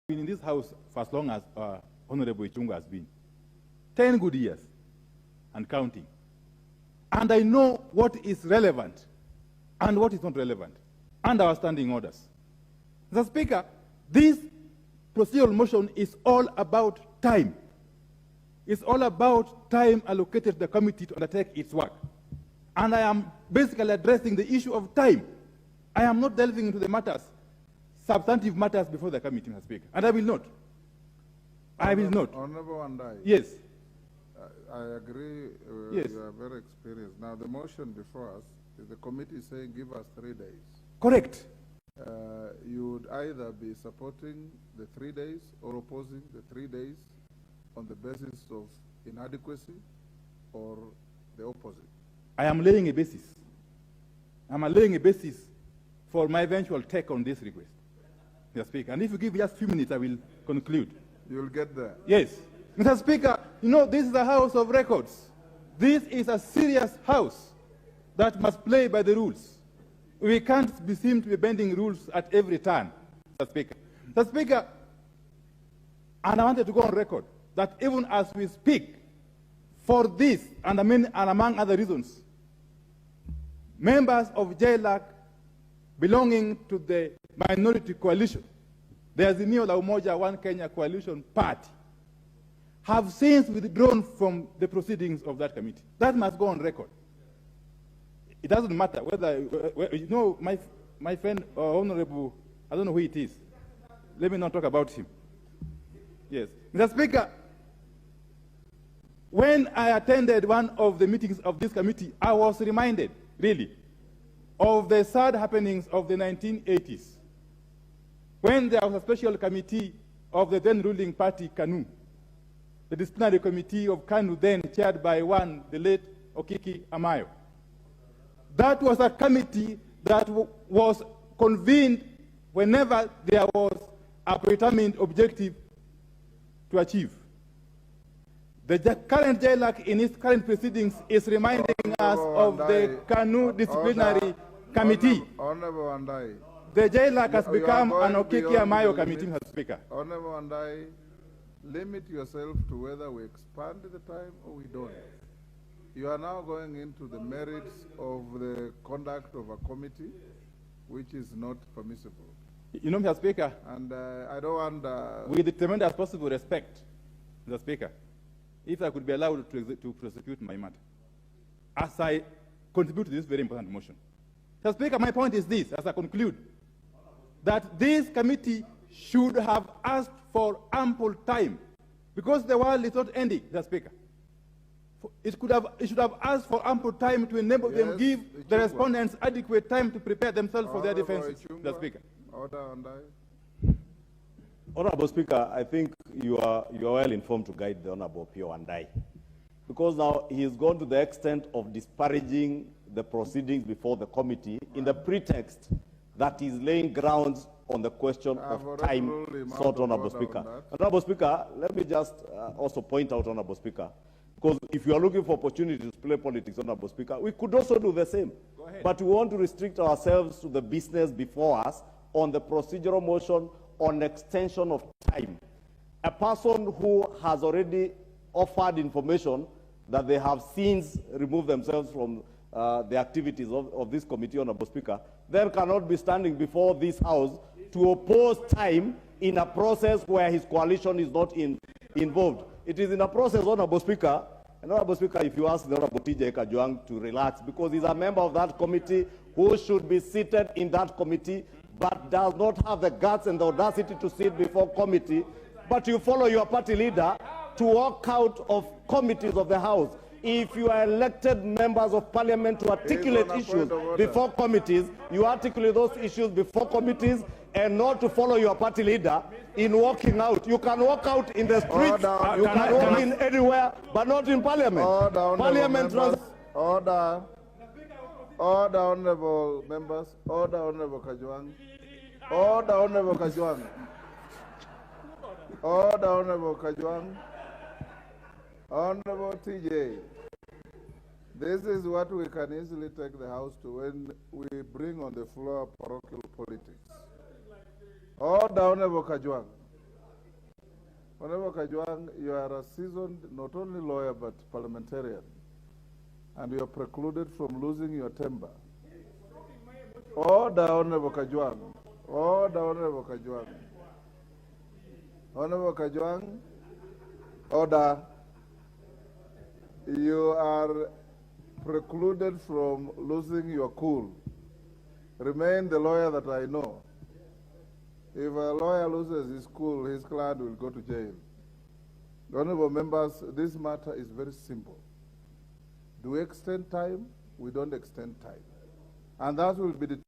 been in this house for as long as Honorable Ichungwa has been. 10 good years and counting. And I know what is relevant and what is not relevant, and our standing orders. Mr. Speaker, this procedural motion is all about time. It's all about time allocated to the committee to undertake its work. And I am basically addressing the issue of time. I am not delving into the matters, substantive matters before the committee, Mr. Speaker. And I will not. I will not. Honorable Wandayi. Yes. I agree. Yes. You are very experienced. Now, the motion before us is the committee saying give us 3 days. Correct. You would either be supporting the 3 days or opposing the 3 days on the basis of inadequacy or the opposite. I am laying a basis. I'm laying a basis for my eventual take on this request, Mr. Speaker. And if you give just a few minutes, I will conclude. You'll get there. Yes. Mr. Speaker, you know, this is a house of records. This is a serious house that must play by the rules. We can't seem to be bending rules at every turn, Mr. Speaker. Mr. Speaker, and I wanted to go on record that even as we speak, for this and among other reasons, members of JLAC belonging to the minority coalition, the Azimio la Umoja One Kenya Coalition Party, have since withdrawn from the proceedings of that committee. That must go on record. It doesn't matter whether, you know, my friend, Honorable, I don't know who it is. Let me not talk about him. Yes. Mr. Speaker, when I attended one of the meetings of this committee, I was reminded, really, of the sad happenings of the 1980s, when there was a special committee of the then ruling party, KANU, the disciplinary committee of KANU, then chaired by the late Okiki Amayo. That was a committee that was convened whenever there was a predetermined objective to achieve. The current JLAC in its current proceedings is reminding us of the KANU disciplinary committee. Honorable Wandayi. The JLAC has become an Okiki Amayo committee, Mr. Speaker. Honorable Wandayi, limit yourself to whether we expand the time or we don't. You are now going into the merits of the conduct of a committee, which is not permissible. You know, Mr. Speaker, and I don't want... with the tremendous possible respect, Mr. Speaker, if I could be allowed to prosecute my matter, as I contribute to this very important motion. Mr. Speaker, my point is this, as I conclude, that this committee should have asked for ample time, because the world is not ending, Mr. Speaker. It should have asked for ample time to enable them, give the respondents adequate time to prepare themselves for their defenses, Mr. Speaker. Order, Wandayi. Honorable Speaker, I think you are well informed to guide the Honorable Opiyo Wandayi, because now he has gone to the extent of disparaging the proceedings before the committee in the pretext that is laying grounds on the question of time sought, Honorable Speaker. Honorable Speaker, let me just also point out, Honorable Speaker, because if you are looking for opportunities to play politics, Honorable Speaker, we could also do the same. But we want to restrict ourselves to the business before us on the procedural motion on extension of time. A person who has already offered information that they have since removed themselves from the activities of this committee, Honorable Speaker, then cannot be standing before this House to oppose time in a process where his coalition is not involved. It is in a process, Honorable Speaker, and Honorable Speaker, if you ask the Honorable TJ Kajwang to relax, because he's a member of that committee who should be seated in that committee, but does not have the guts and the audacity to sit before committee, but you follow your party leader to walk out of committees of the House. If you are elected members of parliament to articulate issues before committees, you articulate those issues before committees and not to follow your party leader in walking out. You can walk out in the streets, you can walk in anywhere, but not in parliament. Parliament Order. Order, honorable members. Order, honorable Kajwang. Order, honorable Kajwang. Order, honorable Kajwang. Honorable TJ, this is what we can easily take the House to when we bring on the floor parochial politics. Order, honorable Kajwang. Honorable Kajwang, you are a seasoned not only lawyer but parliamentarian, and you are precluded from losing your temper. Order, Honorable Kajwang. Order, Honorable Kajwang. Honorable Kajwang, order. You are precluded from losing your cool. Remain the lawyer that I know. If a lawyer loses his cool, his client will go to jail. Honorable members, this matter is very simple. Do we extend time? We don't extend time. And that will be the